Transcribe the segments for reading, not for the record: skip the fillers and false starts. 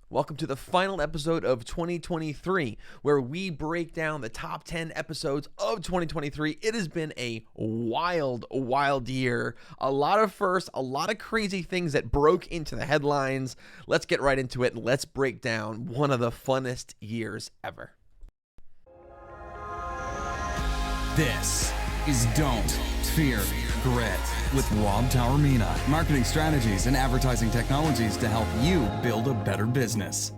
Welcome to the final episode of 2023, where we break down the top 10 episodes of 2023. It has been a wild, wild year. A lot of firsts, a lot of crazy things that broke into the headlines. Let's get right into it. Let's break down one of the funnest years ever. This is Don't Fear Grit with Rob Taormina. Marketing strategies and advertising technologies to help you build a better business.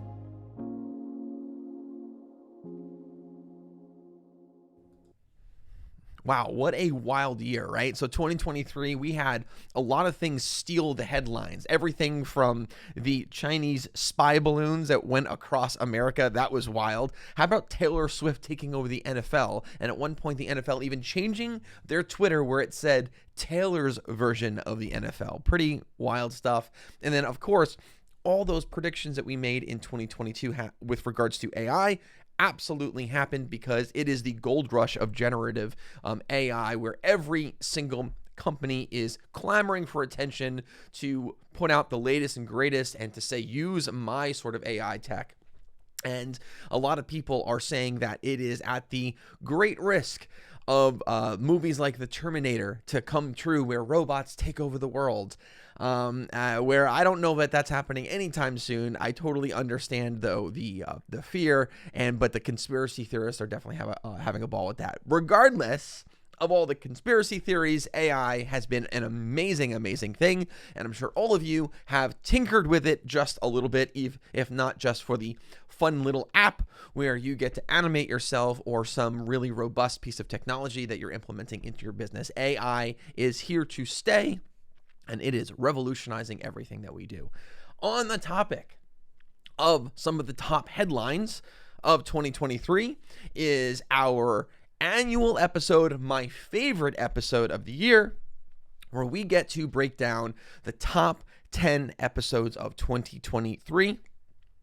Wow, what a wild year, right? So 2023, we had a lot of things steal the headlines. Everything from the Chinese spy balloons that went across America, that was wild. How about Taylor Swift taking over the NFL? And at one point, the NFL even changing their Twitter where it said Taylor's version of the NFL. Pretty wild stuff. And then, of course, all those predictions that we made in 2022 with regards to AI absolutely happened, because it is the gold rush of generative AI, where every single company is clamoring for attention to put out the latest and greatest and to say, use my sort of AI tech. And a lot of people are saying that it is at the great risk of movies like The Terminator to come true, where robots take over the world. Where I don't know that that's happening anytime soon. I totally understand, though, the fear, but the conspiracy theorists are definitely having a ball with that. Regardless of all the conspiracy theories, AI has been an amazing, amazing thing, and I'm sure all of you have tinkered with it just a little bit, if not just for the fun little app where you get to animate yourself, or some really robust piece of technology that you're implementing into your business. AI is here to stay, and it is revolutionizing everything that we do. On the topic of some of the top headlines of 2023 is our annual episode, my favorite episode of the year, where we get to break down the top 10 episodes of 2023.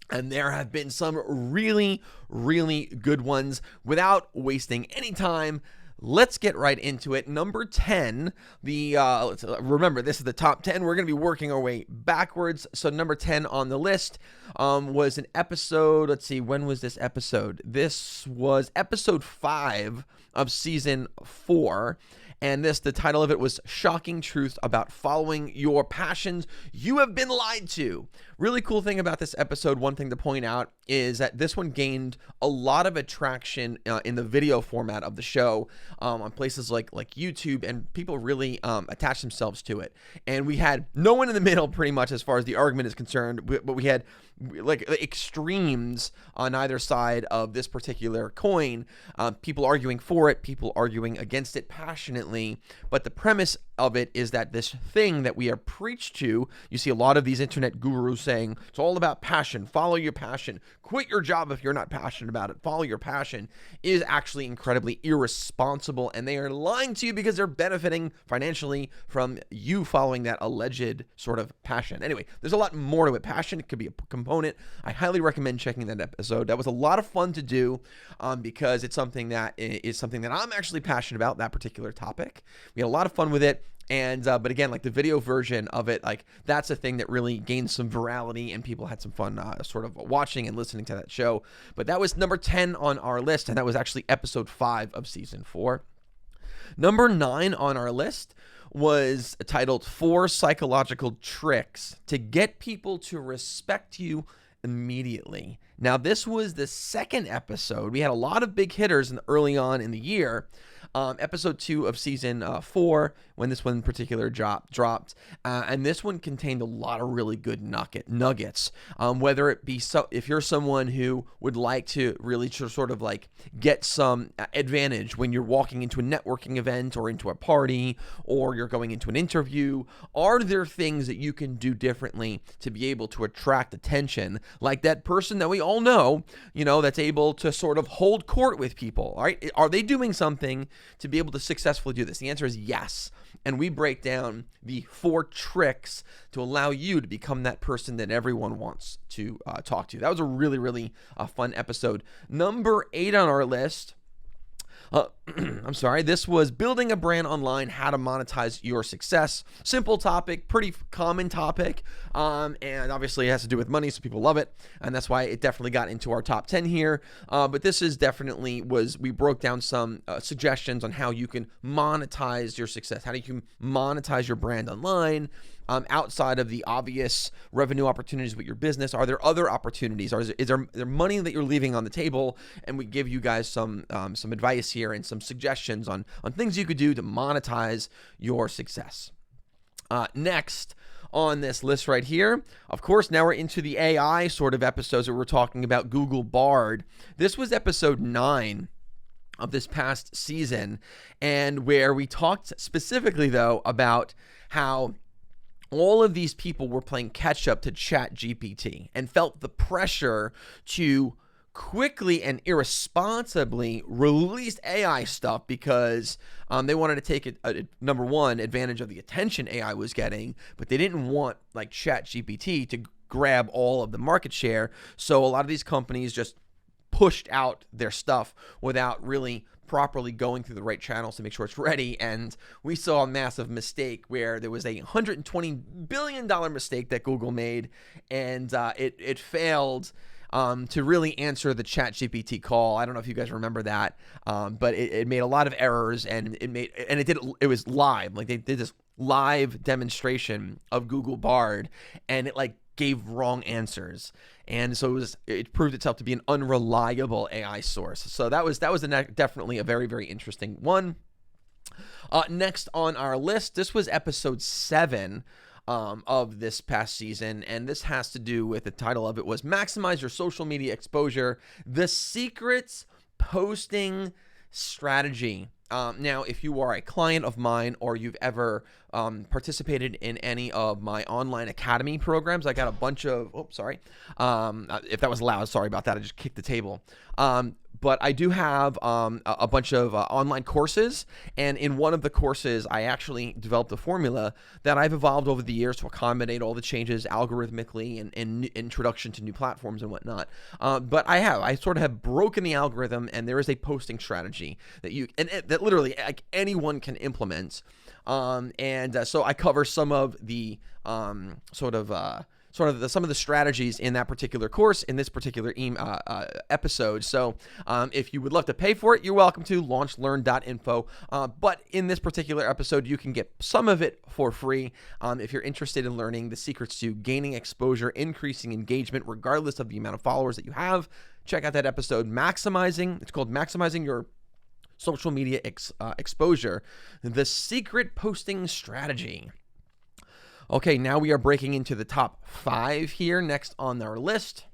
And there have been some really, really good ones. Without wasting any time, let's get right into it. Number 10, remember, this is the top 10. We're going to be working our way backwards. So number 10 on the list was an episode. Let's see, when was this episode? This was episode 5 of season 4. And the title of it was Shocking Truth About Following Your Passions. You have been lied to. Really cool thing about this episode, one thing to point out, is that this one gained a lot of attraction in the video format of the show on places like YouTube, and people really attached themselves to it. And we had no one in the middle, pretty much, as far as the argument is concerned, but we had like extremes on either side of this particular coin. People arguing for it, people arguing against it passionately. But the premise of it is that this thing that we are preached to, you see a lot of these internet gurus saying it's all about passion, follow your passion, quit your job if you're not passionate about it, follow your passion, is actually incredibly irresponsible, and they are lying to you because they're benefiting financially from you following that alleged sort of passion. Anyway, there's a lot more to it. Passion, it could be a component. I highly recommend checking that episode. That was a lot of fun to do because it's something that I'm actually passionate about, that particular topic. We had a lot of fun with it. And but again, like the video version of it, like that's a thing that really gained some virality, and people had some fun sort of watching and listening to that show. But that was number 10 on our list, and that was actually episode 5 of season 4. Number 9 on our list was titled 4 Psychological Tricks to Get People to Respect You Immediately. Now, this was the second episode. We had a lot of big hitters early on in the year. Episode 2 of season 4, when this one in particular dropped, and this one contained a lot of really good nuggets. Whether it be if you're someone who would like to really sort of like get some advantage when you're walking into a networking event or into a party, or you're going into an interview, are there things that you can do differently to be able to attract attention, like that person that we all know, that's able to sort of hold court with people? All right, are they doing something to be able to successfully do this? The answer is yes. And we break down the 4 tricks to allow you to become that person that everyone wants to talk to. That was a really, really fun episode. Number 8 on our list I'm sorry, this was building a brand online, how to monetize your success. Simple topic, pretty common topic, and obviously it has to do with money, so people love it, and that's why it definitely got into our top 10 here. But this is definitely we broke down some suggestions on how you can monetize your success, how you can monetize your brand online. Outside of the obvious revenue opportunities with your business, are there other opportunities? Or is there money that you're leaving on the table? And we give you guys some advice here and some suggestions on things you could do to monetize your success. Next on this list right here, of course, now we're into the AI sort of episodes that we're talking about Google Bard. This was episode 9 of this past season, and where we talked specifically, though, about how all of these people were playing catch up to ChatGPT and felt the pressure to quickly and irresponsibly release AI stuff because they wanted to take number one, advantage of the attention AI was getting, but they didn't want like ChatGPT to grab all of the market share. So a lot of these companies just pushed out their stuff without really properly going through the right channels to make sure it's ready. And we saw a massive mistake where there was a $120 billion mistake that Google made, and it failed to really answer the ChatGPT call. I don't know if you guys remember that, but it made a lot of errors, and it was live. Like they did this live demonstration of Google Bard, and it like gave wrong answers. And so it proved itself to be an unreliable AI source. So that was definitely a very, very interesting one. Next on our list, this was episode 7 of this past season, and this has to do with the title of it was Maximize Your Social Media Exposure, the Secrets Posting Strategy. Now, if you are a client of mine or you've ever participated in any of my online academy programs, I got a bunch of, if that was loud, sorry about that, I just kicked the table. But I do have a bunch of online courses, and in one of the courses, I actually developed a formula that I've evolved over the years to accommodate all the changes algorithmically and introduction to new platforms and whatnot. But I sort of have broken the algorithm, and there is a posting strategy that literally like anyone can implement. So I cover some of the some of the strategies in that particular course in this particular episode. So if you would love to pay for it, you're welcome to launchlearn.info. But in this particular episode, you can get some of it for free. If you're interested in learning the secrets to gaining exposure, increasing engagement, regardless of the amount of followers that you have, check out that episode. It's called Maximizing Your Social Media Exposure, the Secret Posting Strategy. Okay, now we are breaking into the top 5 here. Next on our list,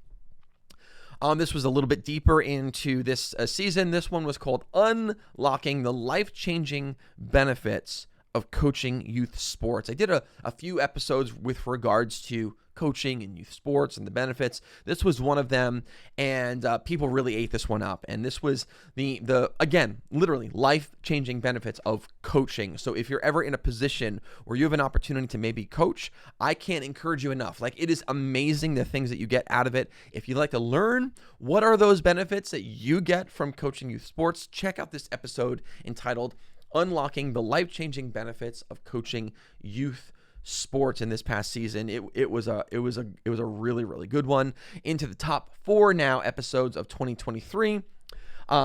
this was a little bit deeper into this season. This one was called Unlocking the Life-Changing Benefits of Coaching Youth Sports. I did a few episodes with regards to coaching and youth sports and the benefits. This was one of them, and people really ate this one up. And this was the again, literally life-changing benefits of coaching. So if you're ever in a position where you have an opportunity to maybe coach, I can't encourage you enough. Like, it is amazing the things that you get out of it. If you'd like to learn what are those benefits that you get from coaching youth sports, check out this episode entitled Unlocking the Life-Changing Benefits of Coaching Youth Sports in this past season. It was a really, really good one. Into the top 4 now episodes of 2023.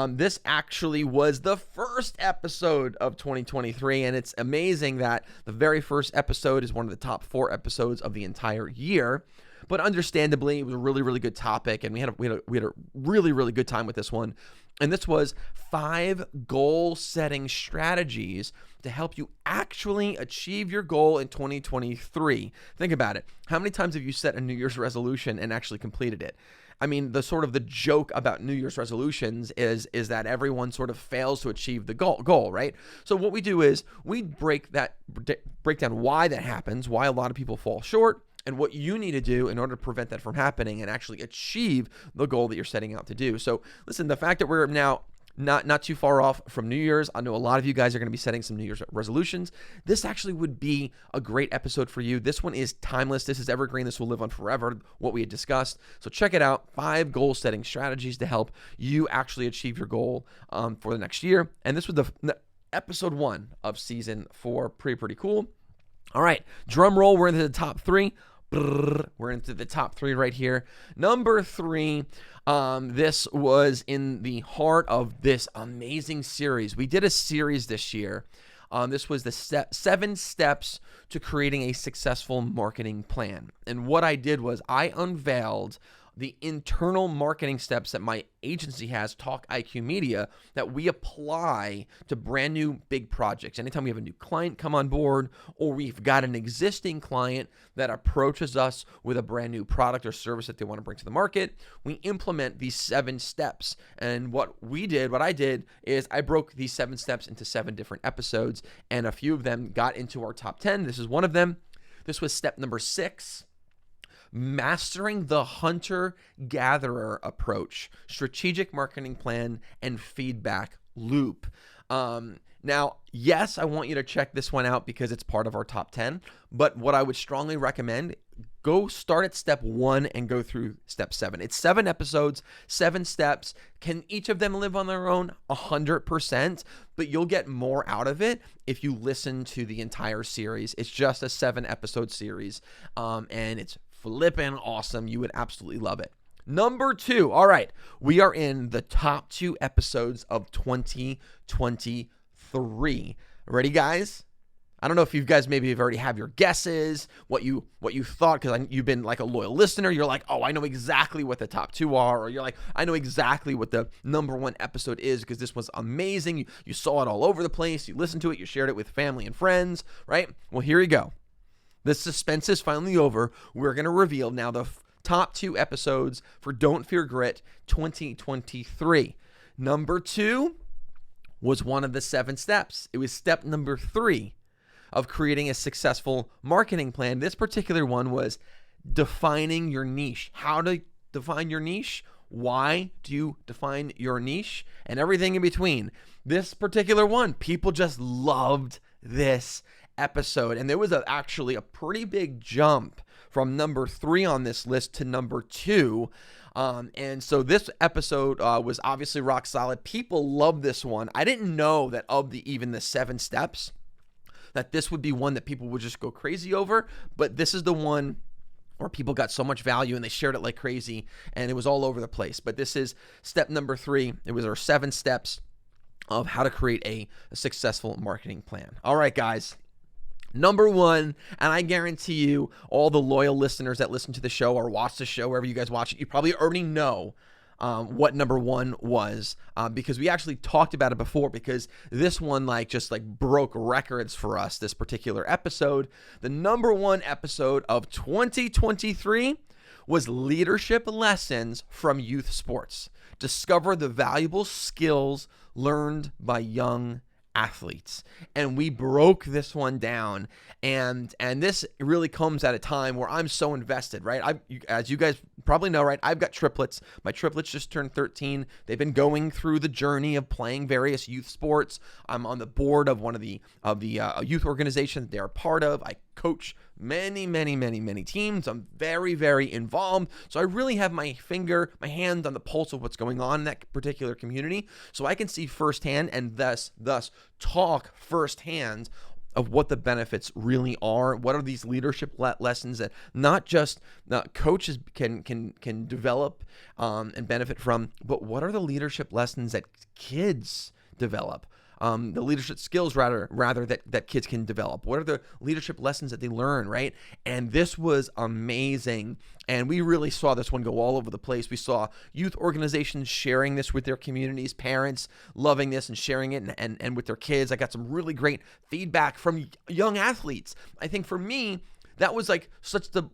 This actually was the first episode of 2023, and it's amazing that the very first episode is one of the top 4 episodes of the entire year. But understandably, it was a really, really good topic, and we had a really, really good time with this one. And this was 5 goal-setting strategies to help you actually achieve your goal in 2023. Think about it. How many times have you set a New Year's resolution and actually completed it? I mean, the joke about New Year's resolutions is that everyone sort of fails to achieve the goal, right? So what we do is we break down why that happens, why a lot of people fall short, and what you need to do in order to prevent that from happening and actually achieve the goal that you're setting out to do. So listen, the fact that we're now not too far off from New Year's. I know a lot of you guys are going to be setting some New Year's resolutions. This actually would be a great episode for you. This one is timeless. This is evergreen. This will live on forever, what we had discussed. So check it out. 5 goal setting strategies to help you actually achieve your goal for the next year. And this was the episode 1 of season 4. Pretty cool. All right, drum roll. We're into the top 3. We're into the top 3 right here. Number 3, this was in the heart of this amazing series. We did a series this year. This was the 7 steps to creating a successful marketing plan. And what I did was I unveiled the internal marketing steps that my agency has, Talk IQ Media, that we apply to brand new big projects. Anytime we have a new client come on board, or we've got an existing client that approaches us with a brand new product or service that they want to bring to the market, we implement these 7 steps. And what I did is I broke these 7 steps into 7 different episodes, and a few of them got into our top 10. This is one of them. This was step number 6. Mastering the hunter-gatherer approach, strategic marketing plan, and feedback loop. Now, yes, I want you to check this one out because it's part of our top 10, but what I would strongly recommend, go start at step 1 and go through step 7. It's 7 episodes, 7 steps. Can each of them live on their own? 100%, but you'll get more out of it if you listen to the entire series. It's just a 7-episode series, and it's flippin' awesome. You would absolutely love it. Number 2. All right. We are in the top 2 episodes of 2023. Ready, guys? I don't know if you guys maybe have already have your guesses, what you thought, because you've been like a loyal listener. You're like, oh, I know exactly what the top 2 are. Or you're like, I know exactly what the number 1 episode is because this was amazing. You saw it all over the place. You listened to it. You shared it with family and friends, right? Well, here you go. The suspense is finally over. We're going to reveal now the top 2 episodes for Don't Fear Grit 2023. Number 2 was one of the 7 steps. It was step number 3 of creating a successful marketing plan. This particular one was defining your niche. How to define your niche, why do you define your niche, and everything in between. This particular one, people just loved this episode, and there was actually a pretty big jump from number 3 on this list to number 2. And so this episode was obviously rock solid. People love this one. I didn't know that of even the 7 steps, that this would be one that people would just go crazy over, but this is the one where people got so much value and they shared it like crazy, and it was all over the place. But this is step number 3. It was our 7 steps of how to create a successful marketing plan. All right, guys. Number 1, and I guarantee you all the loyal listeners that listen to the show or watch the show, wherever you guys watch it, you probably already know what number 1 was, because we actually talked about it before, because this one just broke records for us, this particular episode. The number 1 episode of 2023 was Leadership Lessons from Youth Sports. Discover the valuable skills learned by young athletes. And we broke this one down, and this really comes at a time where I'm so invested, right? As you guys probably know, right, I've got triplets. My triplets just turned 13. They've been going through the journey of playing various youth sports. I'm on the board of one of the youth organizations they're a part of. I coach many teams. I'm very, very involved. So I really have my hand on the pulse of what's going on in that particular community. So I can see firsthand and thus talk firsthand of what the benefits really are. What are these leadership lessons that not just coaches can develop and benefit from, but what are the leadership lessons that kids develop? The leadership skills rather that kids can develop. What are the leadership lessons that they learn, right? And this was amazing. And we really saw this one go all over the place. We saw youth organizations sharing this with their communities, parents loving this and sharing it and with their kids. I got some really great feedback from young athletes. I think for me, that was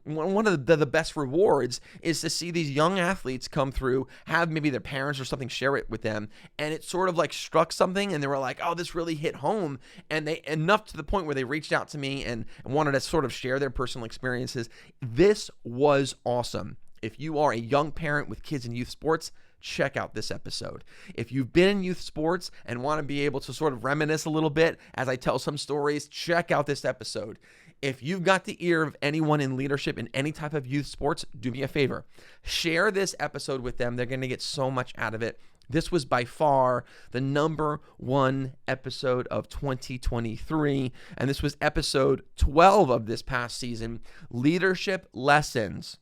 one of the best rewards, is to see these young athletes come through, have maybe their parents or something share it with them, and it sort of struck something, and they were like, oh, this really hit home, and they enough to the point where they reached out to me and wanted to sort of share their personal experiences. This was awesome. If you are a young parent with kids in youth sports, check out this episode. If you've been in youth sports and want to be able to sort of reminisce a little bit as I tell some stories, check out this episode. If you've got the ear of anyone in leadership in any type of youth sports, do me a favor. Share this episode with them. They're going to get so much out of it. This was by far the #1 episode of 2023, and this was episode 12 of this past season, Leadership Lessons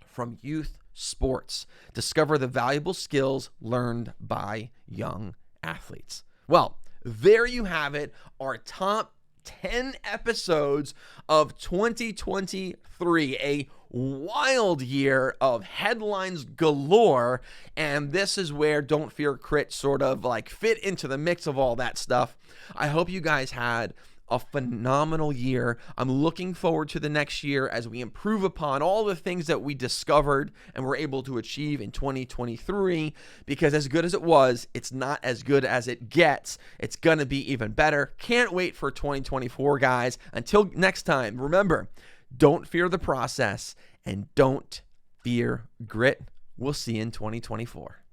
from Youth Sports. Discover the valuable skills learned by young athletes. Well, there you have it, our top 10 episodes of 2023, a wild year of headlines galore, and this is where Don't Fear Crit sort of like fit into the mix of all that stuff. I hope you guys had a phenomenal year. I'm looking forward to the next year as we improve upon all the things that we discovered and were able to achieve in 2023, because as good as it was, it's not as good as it gets. It's going to be even better. Can't wait for 2024, guys. Until next time, remember, don't fear the process and don't fear grit. We'll see you in 2024.